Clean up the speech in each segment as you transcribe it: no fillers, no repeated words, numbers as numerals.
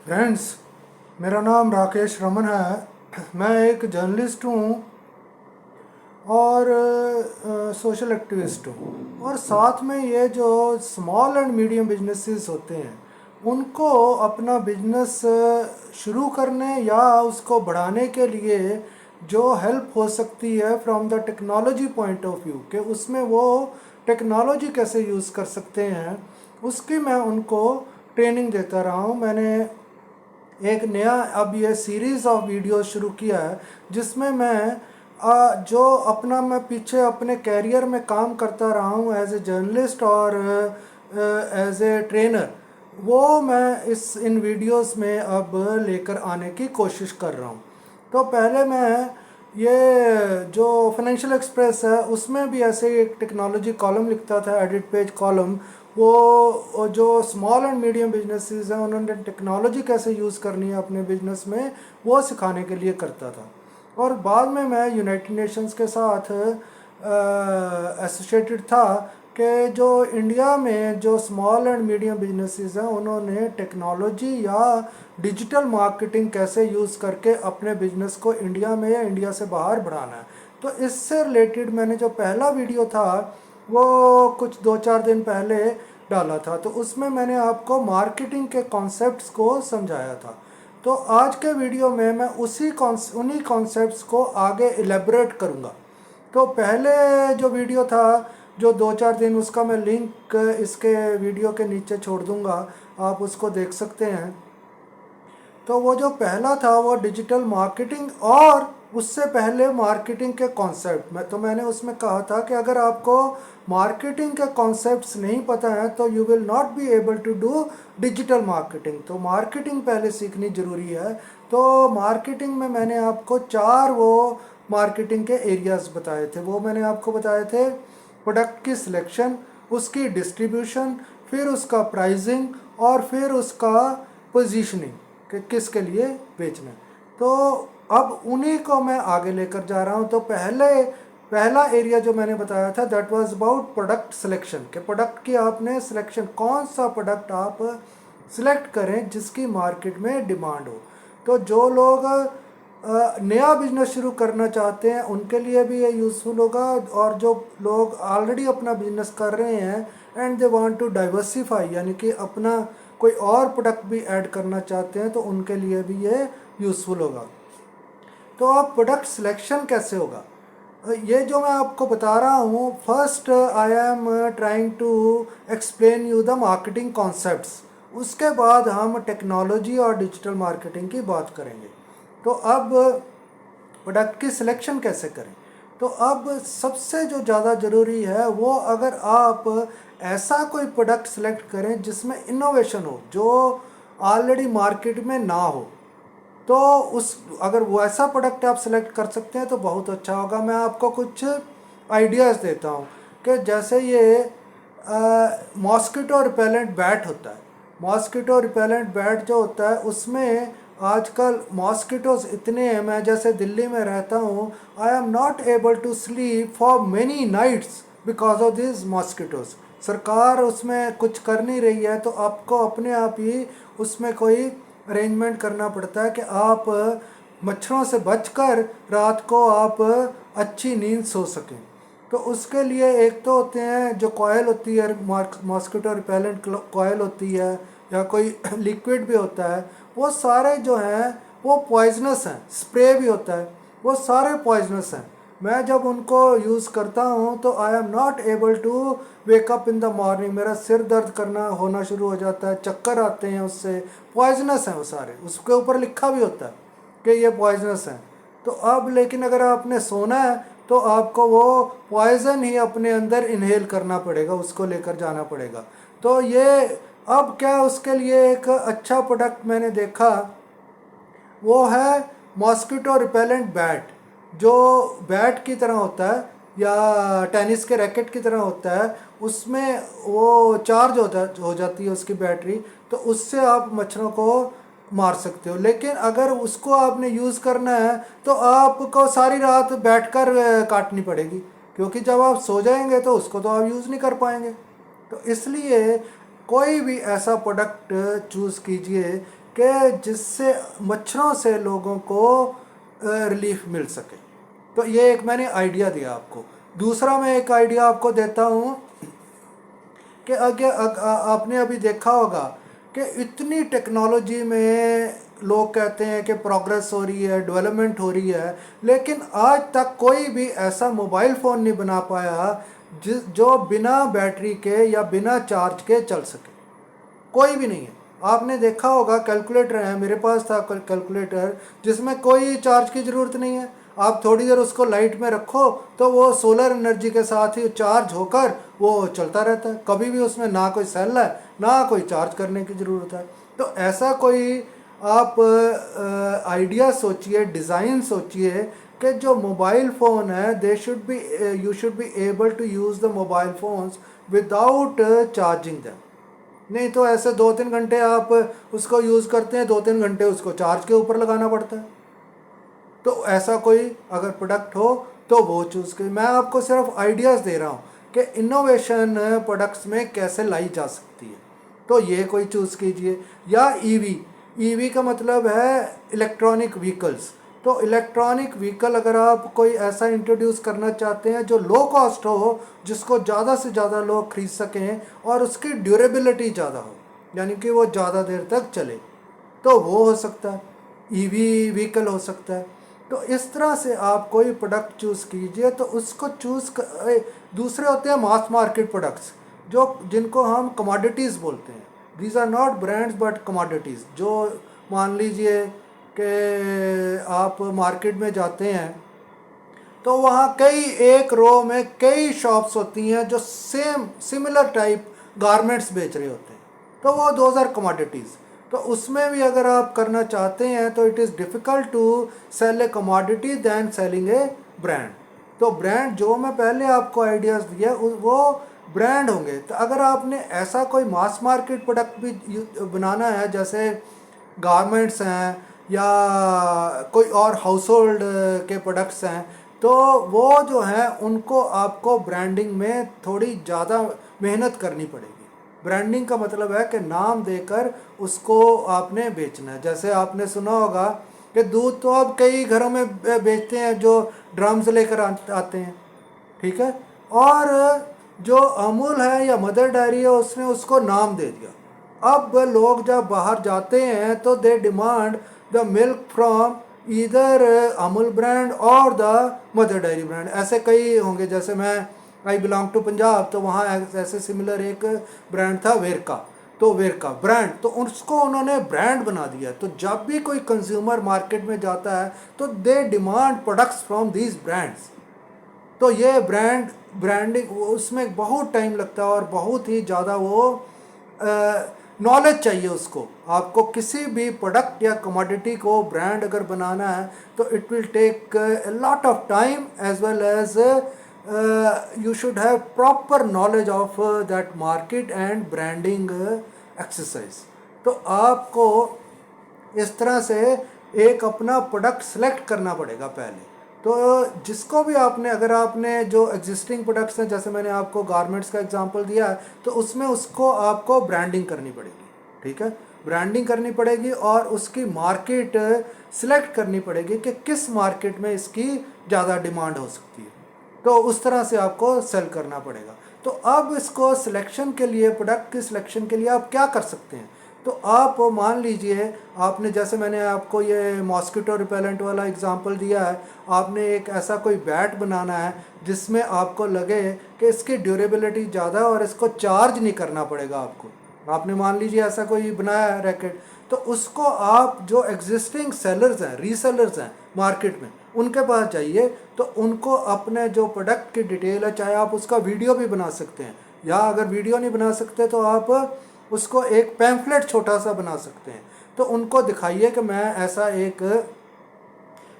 Friends, मेरा नाम राकेश रमन है। मैं एक जर्नलिस्ट हूँ और सोशल एक्टिविस्ट हूँ। और साथ में ये जो स्मॉल एंड मीडियम बिजनेसेस होते हैं उनको अपना बिजनेस शुरू करने या उसको बढ़ाने के लिए जो हेल्प हो सकती है from the technology point of view कि उसमें वो टेक्नोलॉजी कैसे यूज़ कर सकते हैं, उसकी मैं उनको ट्रेनिंग देता रहा हूँ। मैंने एक नया अब ये सीरीज़ ऑफ वीडियो शुरू किया है जिसमें मैं जो अपना मैं पीछे अपने कैरियर में काम करता रहा हूँ एज ए जर्नलिस्ट और एज ए ट्रेनर, वो मैं इन वीडियोस में अब लेकर आने की कोशिश कर रहा हूँ। तो पहले मैं ये जो फाइनेंशियल एक्सप्रेस है उसमें भी ऐसे ही एक टेक्नोलॉजी कॉलम लिखता था, एडिट पेज कॉलम। वो जो स्मॉल एंड मीडियम बिजनेसेस हैं उन्होंने टेक्नोलॉजी कैसे यूज़ करनी है अपने बिजनेस में वो सिखाने के लिए करता था। और बाद में मैं यूनाइटेड नेशंस के साथ एसोसिएटेड था कि जो इंडिया में जो स्मॉल एंड मीडियम बिजनेसेस हैं उन्होंने टेक्नोलॉजी या डिजिटल मार्केटिंग कैसे यूज़ करके अपने बिजनेस को इंडिया में या इंडिया से बाहर बढ़ाना है। तो इससे रिलेटेड मैंने जो पहला वीडियो था वो कुछ 2-4 दिन पहले डाला था। तो उसमें मैंने आपको मार्केटिंग के कॉन्सेप्ट्स को समझाया था। तो आज के वीडियो में मैं उन्हीं कॉन्सेप्ट्स को आगे एलेबरेट करूँगा। तो पहले जो वीडियो था जो 2-4 दिन, उसका मैं लिंक इसके वीडियो के नीचे छोड़ दूँगा, आप उसको देख सकते हैं। तो वो जो पहला था वो डिजिटल मार्केटिंग और उससे पहले मार्केटिंग के कॉन्सेप्ट में, तो मैंने उसमें कहा था कि अगर आपको मार्केटिंग के कॉन्सेप्ट्स नहीं पता है तो you will not be able to do digital marketing. तो मार्केटिंग पहले सीखनी ज़रूरी है। तो मार्केटिंग में मैंने आपको 4 वो मार्केटिंग के एरियाज़ बताए थे। वो मैंने आपको बताए थे प्रोडक्ट की सिलेक्शन, उसकी डिस्ट्रीब्यूशन, फिर उसका प्राइसिंग और फिर उसका पोजीशनिंग कि किसके लिए बेचना है। तो अब उन्हीं को मैं आगे लेकर जा रहा हूँ। तो पहला एरिया जो मैंने बताया था that was about product selection, कि प्रोडक्ट की आपने सिलेक्शन, कौन सा प्रोडक्ट आप सिलेक्ट करें जिसकी मार्केट में डिमांड हो। तो जो लोग नया बिजनेस शुरू करना चाहते हैं उनके लिए भी ये यूज़फुल होगा, और जो लोग ऑलरेडी अपना बिजनेस कर रहे हैं and they want to diversify, यानी कि अपना कोई और प्रोडक्ट भी ऐड करना चाहते हैं, तो उनके लिए भी ये यूज़फुल होगा। तो आप प्रोडक्ट सिलेक्शन कैसे होगा, ये जो मैं आपको बता रहा हूँ, first I am trying to explain you the marketing concepts. उसके बाद हम टेक्नोलॉजी और डिजिटल मार्केटिंग की बात करेंगे। तो अब प्रोडक्ट की सिलेक्शन कैसे करें। तो अब सबसे जो ज़्यादा ज़रूरी है वो, अगर आप ऐसा कोई प्रोडक्ट सेलेक्ट करें जिसमें इनोवेशन हो, जो ऑलरेडी मार्केट में ना हो, तो उस अगर वो ऐसा प्रोडक्ट आप सेलेक्ट कर सकते हैं तो बहुत अच्छा होगा। मैं आपको कुछ आइडियाज़ देता हूँ कि जैसे ये मॉस्किटो रिपेलेंट बैट होता है। मॉस्किटो रिपेलेंट बैट जो होता है उसमें आजकल मॉस्किटोज़ इतने हैं, मैं जैसे दिल्ली में रहता हूँ, I am not able to sleep for many nights because of this mosquitoes. सरकार उसमें कुछ कर नहीं रही है, तो आपको अपने आप ही उसमें कोई अरेंजमेंट करना पड़ता है कि आप मच्छरों से बचकर रात को आप अच्छी नींद सो सकें। तो उसके लिए एक तो होते हैं जो कॉयल होती है, मॉस्किटो रिपेलेंट कॉयल होती है, या कोई लिक्विड भी होता है, वो सारे जो हैं वो पॉइजनस हैं। स्प्रे भी होता है, वो सारे पॉइजनस हैं। मैं जब उनको यूज़ करता हूँ तो I am not able to wake up in the morning. मेरा सिर दर्द करना होना शुरू हो जाता है, चक्कर आते हैं, उससे पॉइजनस हैं वो सारे। उसके ऊपर लिखा भी होता है कि ये पॉइजनस हैं। तो अब लेकिन अगर आपने सोना है तो आपको वो पॉइज़न ही अपने अंदर इनहेल करना पड़ेगा, उसको लेकर जाना पड़ेगा। तो ये अब क्या, उसके लिए एक अच्छा प्रोडक्ट मैंने देखा, वो है मॉस्किटो रिपेलेंट बैट, जो बैट की तरह होता है या टेनिस के रैकेट की तरह होता है। उसमें वो चार्ज हो जाती है उसकी बैटरी, तो उससे आप मच्छरों को मार सकते हो। लेकिन अगर उसको आपने यूज़ करना है तो आपको सारी रात बैठकर काटनी पड़ेगी, क्योंकि जब आप सो जाएंगे तो उसको तो आप यूज़ नहीं कर पाएंगे। तो इसलिए कोई भी ऐसा प्रोडक्ट चूज़ कीजिए कि जिससे मच्छरों से लोगों को रिलीफ मिल सके। तो ये एक मैंने आइडिया दिया आपको। दूसरा मैं एक आइडिया आपको देता हूँ कि आपने अभी देखा होगा कि इतनी टेक्नोलॉजी में लोग कहते हैं कि प्रोग्रेस हो रही है, डेवलपमेंट हो रही है, लेकिन आज तक कोई भी ऐसा मोबाइल फ़ोन नहीं बना पाया जो बिना बैटरी के या बिना चार्ज के चल सके। कोई भी नहीं है। आपने देखा होगा कैलकुलेटर है, मेरे पास था कैलकुलेटर जिसमें कोई चार्ज की ज़रूरत नहीं है। आप थोड़ी देर उसको लाइट में रखो तो वो सोलर एनर्जी के साथ ही चार्ज होकर वो चलता रहता है। कभी भी उसमें ना कोई सेल है ना कोई चार्ज करने की ज़रूरत है। तो ऐसा कोई आप आइडिया सोचिए, डिज़ाइन सोचिए कि जो मोबाइल फ़ोन है they should be you should be able to use the mobile phones without charging them. नहीं तो ऐसे 2-3 घंटे आप उसको यूज़ करते हैं, 2-3 घंटे उसको चार्ज के ऊपर लगाना पड़ता है। तो ऐसा कोई अगर प्रोडक्ट हो तो वो चूज़ करिए। मैं आपको सिर्फ आइडियाज़ दे रहा हूँ कि इनोवेशन प्रोडक्ट्स में कैसे लाई जा सकती है। तो ये कोई चूज़ कीजिए। या ईवी, ईवी का मतलब है इलेक्ट्रॉनिक व्हीकल्स। तो इलेक्ट्रॉनिक व्हीकल अगर आप कोई ऐसा इंट्रोड्यूस करना चाहते हैं जो लो कॉस्ट हो, जिसको ज़्यादा से ज़्यादा लोग खरीद सकें और उसकी ड्यूरेबिलिटी ज़्यादा हो, यानी कि वो ज़्यादा देर तक चले, तो वो हो सकता है, ईवी व्हीकल हो सकता है। तो इस तरह से आप कोई प्रोडक्ट चूज़ कीजिए। तो उसको दूसरे होते हैं मास मार्केट प्रोडक्ट्स, जो जिनको हम कमोडिटीज़ बोलते हैं। These are not brands but commodities. जो मान लीजिए कि आप मार्केट में जाते हैं तो वहाँ कई एक रो में कई शॉप्स होती हैं जो सिमिलर टाइप गारमेंट्स बेच रहे होते हैं, तो वो दोज आर कमोडिटीज़। तो उसमें भी अगर आप करना चाहते हैं तो it is difficult to sell a commodity than selling a brand. तो ब्रांड जो मैं पहले आपको आइडियाज़ दिया वो ब्रांड होंगे। तो अगर आपने ऐसा कोई मास मार्केट प्रोडक्ट भी बनाना है, जैसे गारमेंट्स हैं या कोई और हाउस होल्ड के प्रोडक्ट्स हैं, तो वो जो हैं उनको आपको ब्रांडिंग में थोड़ी ज़्यादा मेहनत करनी पड़ेगी। ब्रांडिंग का मतलब है कि नाम देकर उसको आपने बेचना है। जैसे आपने सुना होगा कि दूध तो अब कई घरों में बेचते हैं जो ड्रम्स लेकर आते हैं, ठीक है, और जो अमूल है या मदर डायरी है उसने उसको नाम दे दिया। अब लोग जब बाहर जाते हैं तो they demand the milk from either Amul brand और द मदर डायरी ब्रांड। ऐसे कई होंगे, जैसे मैं आई बिलोंग टू पंजाब, तो वहाँ ऐसे सिमिलर एक ब्रांड था वेरका, तो वेरका ब्रांड, तो उसको उन्होंने ब्रांड बना दिया। तो जब भी कोई कंज्यूमर मार्केट में जाता है तो they demand products from these brands. तो ये ब्रांडिंग उसमें बहुत टाइम लगता है और बहुत ही ज़्यादा वो नॉलेज चाहिए उसको। आपको किसी भी प्रोडक्ट या कमोडिटी को ब्रांड अगर बनाना है तो it will take a lot of time as well as you should have proper knowledge of that market and branding exercise। तो आपको इस तरह से एक अपना प्रोडक्ट सेलेक्ट करना पड़ेगा पहले। तो जिसको भी आपने, अगर आपने जो एग्जिस्टिंग प्रोडक्ट्स हैं, जैसे मैंने आपको गारमेंट्स का एग्जांपल दिया है, तो उसमें उसको आपको ब्रांडिंग करनी पड़ेगी, ठीक है, ब्रांडिंग करनी पड़ेगी और उसकी मार्केट सिलेक्ट करनी पड़ेगी कि किस मार्केट में इसकी ज़्यादा डिमांड हो सकती है। तो उस तरह से आपको सेल करना पड़ेगा। तो अब इसको सिलेक्शन के लिए, प्रोडक्ट की सिलेक्शन के लिए आप क्या कर सकते हैं? तो आप मान लीजिए आपने, जैसे मैंने आपको ये मॉस्किटो रिपेलेंट वाला एग्जांपल दिया है, आपने एक ऐसा कोई बैट बनाना है जिसमें आपको लगे कि इसकी ड्यूरेबिलिटी ज़्यादा और इसको चार्ज नहीं करना पड़ेगा आपको। आपने मान लीजिए ऐसा कोई बनाया है रैकेट, तो उसको आप जो एग्जिस्टिंग सेलर्स हैं, रीसेलर्स हैं मार्केट में, उनके पास जाइए, तो उनको अपने जो प्रोडक्ट की डिटेल है, चाहे आप उसका वीडियो भी बना सकते हैं, या अगर वीडियो नहीं बना सकते तो आप उसको एक पैम्फलेट छोटा सा बना सकते हैं। तो उनको दिखाइए कि मैं ऐसा एक,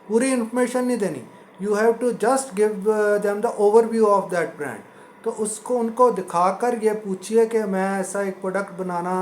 पूरी इन्फॉर्मेशन नहीं देनी, you have to just give them the overview of that brand. तो उसको उनको दिखाकर ये पूछिए कि मैं ऐसा एक प्रोडक्ट बनाना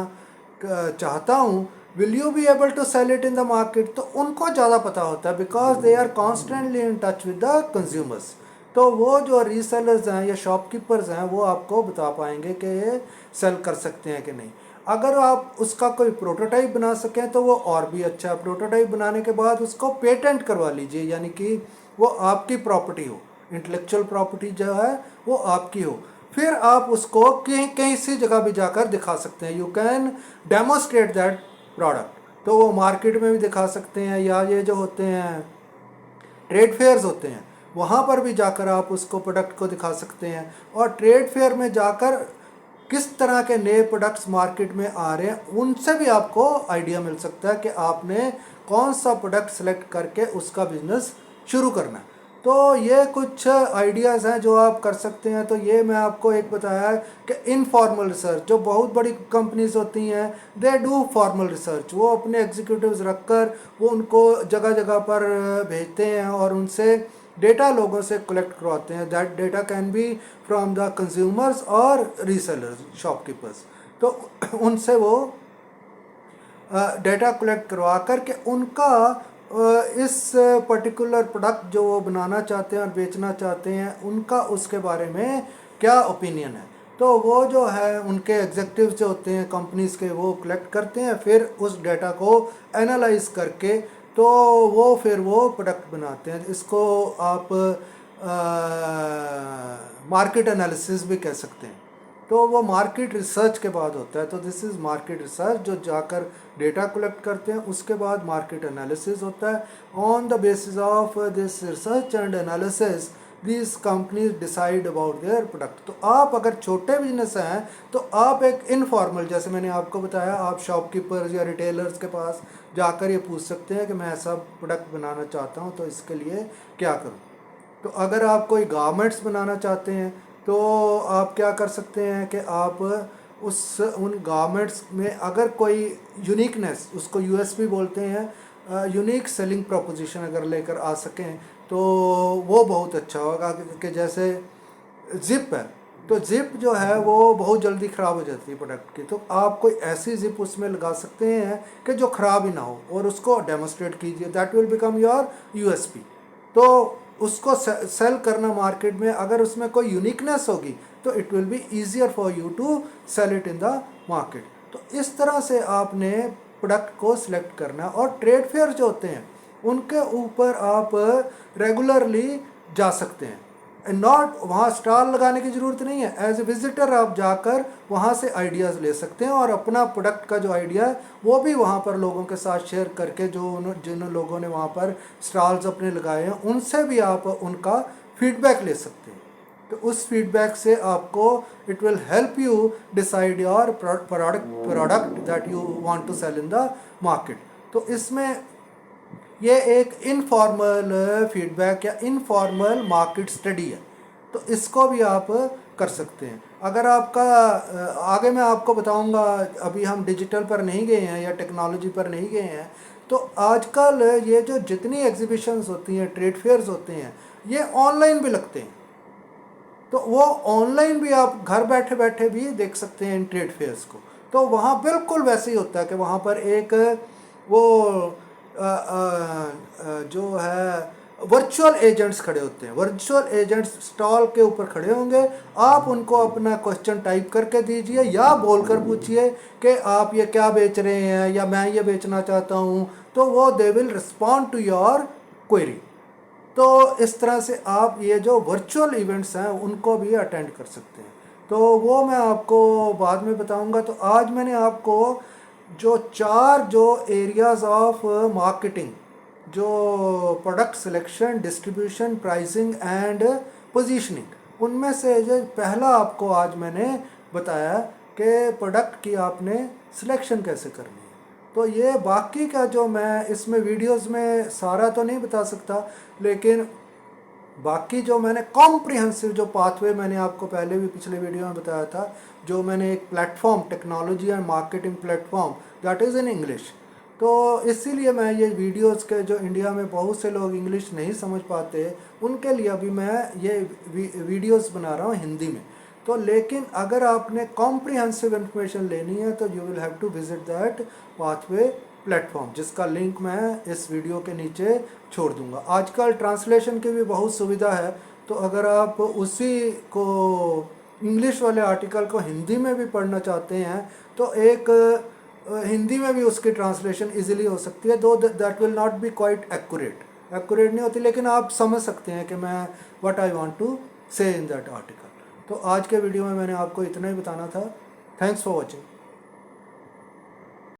चाहता हूँ, will you be able to sell it in the market. तो उनको ज़्यादा पता होता है because they are constantly in touch with the consumers. तो वो जो रीसेलर्स हैं या शॉपकीपर्स हैं वो आपको बता पाएंगे कि ये सेल कर सकते हैं कि नहीं। अगर आप उसका कोई प्रोटोटाइप बना सकें तो वो और भी अच्छा है। प्रोटोटाइप बनाने के बाद उसको पेटेंट करवा लीजिए, यानी कि वो आपकी प्रॉपर्टी हो, इंटेलेक्चुअल प्रॉपर्टी जो है वो आपकी हो। फिर आप उसको कहीं कहीं सी जगह भी जाकर दिखा सकते हैं। You can demonstrate that product. तो वो मार्केट में भी दिखा सकते हैं, या ये जो होते हैं ट्रेड फेयर्स होते हैं वहाँ पर भी जाकर आप उसको प्रोडक्ट को दिखा सकते हैं। और ट्रेड फेयर में जाकर किस तरह के नए प्रोडक्ट्स मार्केट में आ रहे हैं उनसे भी आपको आइडिया मिल सकता है कि आपने कौन सा प्रोडक्ट सेलेक्ट करके उसका बिजनेस शुरू करना है। तो ये कुछ आइडियाज़ हैं जो आप कर सकते हैं। तो ये मैं आपको एक बताया है कि इनफॉर्मल रिसर्च, जो बहुत बड़ी कंपनीज होती हैं दे डू फॉर्मल रिसर्च, वो अपने एग्जीक्यूटिव्स रखकर वो उनको जगह जगह पर भेजते हैं और उनसे डेटा लोगों से कलेक्ट करवाते हैं। That data can be from the consumers और रीसेलर्स, शॉपकीपर्स। तो उनसे वो डेटा कलेक्ट करवा कर के उनका इस पर्टिकुलर प्रोडक्ट जो वो बनाना चाहते हैं और बेचना चाहते हैं उनका उसके बारे में क्या ओपिनियन है। तो वो जो है उनके एग्जेक्टिव्स जो होते हैं कंपनीज के वो कलेक्ट करते हैं, फिर उस डेटा को एनालाइज करके तो वो फिर वो प्रोडक्ट बनाते हैं। इसको आप मार्केट एनालिसिस भी कह सकते हैं। तो वो मार्केट रिसर्च के बाद होता है। तो दिस इज़ मार्केट रिसर्च, जो जाकर डेटा कलेक्ट करते हैं। उसके बाद मार्केट एनालिसिस होता है। On the basis of this research and analysis this companies decide about their product. तो आप अगर छोटे बिजनेस हैं तो आप एक इनफॉर्मल, जैसे मैंने आपको बताया, आप शॉपकीपर्स या रिटेलर्स के पास जाकर ये पूछ सकते हैं कि मैं ऐसा प्रोडक्ट बनाना चाहता हूँ तो इसके लिए क्या करूँ। तो अगर आप कोई गारमेंट्स बनाना चाहते हैं तो आप क्या कर सकते हैं कि आप उन गारमेंट्स में अगर कोई यूनिकनेस, उसको यूएसपी बोलते हैं, यूनिक सेलिंग प्रोपोजिशन अगर लेकर आ सकें तो वो बहुत अच्छा होगा। कि जैसे जिप है, तो जिप जो है वो बहुत जल्दी ख़राब हो जाती है प्रोडक्ट की। तो आप कोई ऐसी जिप उसमें लगा सकते हैं कि जो ख़राब ही ना हो और उसको डेमोस्ट्रेट कीजिए। That will become your USP. तो उसको सेल करना मार्केट में, अगर उसमें कोई यूनिकनेस होगी तो it will be easier for you to sell it in the market. तो इस तरह से आपने प्रोडक्ट को सिलेक्ट करना। और ट्रेड फेयर जो होते हैं उनके ऊपर आप रेगुलरली जा सकते हैं। नॉट वहाँ स्टॉल लगाने की ज़रूरत नहीं है, एज ए विजिटर आप जाकर वहाँ से आइडियाज़ ले सकते हैं और अपना प्रोडक्ट का जो आइडिया है वो भी वहाँ पर लोगों के साथ शेयर करके, जो जिन लोगों ने वहाँ पर स्टॉल्स अपने लगाए हैं उनसे भी आप उनका फीडबैक ले सकते हैं। तो उस फीडबैक से आपको it will help you decide your product that you want to sell in the market. तो इसमें ये एक इनफॉर्मल फीडबैक या इनफॉर्मल मार्केट स्टडी है। तो इसको भी आप कर सकते हैं। अगर आपका आगे मैं आपको बताऊंगा, अभी हम डिजिटल पर नहीं गए हैं या टेक्नोलॉजी पर नहीं गए हैं, तो आजकल ये जो जितनी एग्जीबिशंस होती हैं, ट्रेड फेयर्स होते हैं, ये ऑनलाइन भी लगते हैं। तो वो ऑनलाइन भी आप घर बैठे बैठे भी देख सकते हैं इन ट्रेड फेयर्स को। तो वहाँ बिल्कुल वैसे ही होता है कि वहाँ पर एक वो जो है वर्चुअल एजेंट्स खड़े होते हैं। वर्चुअल एजेंट्स स्टॉल के ऊपर खड़े होंगे, आप उनको अपना क्वेश्चन टाइप करके दीजिए या बोलकर पूछिए कि आप ये क्या बेच रहे हैं या मैं ये बेचना चाहता हूँ, तो वो they will respond to your query. तो इस तरह से आप ये जो वर्चुअल इवेंट्स हैं उनको भी अटेंड कर सकते हैं। तो वो मैं आपको बाद में बताऊंगा। तो आज मैंने आपको जो 4 जो एरियाज़ ऑफ मार्केटिंग, जो product selection, distribution, pricing and positioning, उनमें से जो पहला आपको आज मैंने बताया कि प्रोडक्ट की आपने सिलेक्शन कैसे करनी है। तो ये बाकी का जो मैं इसमें वीडियोस में सारा तो नहीं बता सकता, लेकिन बाकी जो मैंने कॉम्प्रिहेंसिव जो पाथवे मैंने आपको पहले भी पिछले वीडियो में बताया था, जो मैंने एक platform, technology and marketing platform that is in English. तो इसीलिए मैं ये वीडियोस के, जो इंडिया में बहुत से लोग इंग्लिश नहीं समझ पाते, उनके लिए अभी मैं ये वीडियोस बना रहा हूँ हिंदी में। तो लेकिन अगर आपने कॉम्प्रिहेंसिव इन्फॉर्मेशन लेनी है तो you will have to visit that pathway platform, जिसका लिंक मैं इस वीडियो के नीचे छोड़ दूंगा। आजकल ट्रांसलेशन की भी बहुत सुविधा है, तो अगर आप उसी को इंग्लिश वाले आर्टिकल को हिंदी में भी पढ़ना चाहते हैं तो एक हिंदी में भी उसकी ट्रांसलेशन इजीली हो सकती है, दो that will not B quite accurate नहीं होती, लेकिन आप समझ सकते हैं कि मैं व्हाट आई वांट टू से इन दैट आर्टिकल। तो आज के वीडियो में मैंने आपको इतना ही बताना था। Thanks for watching.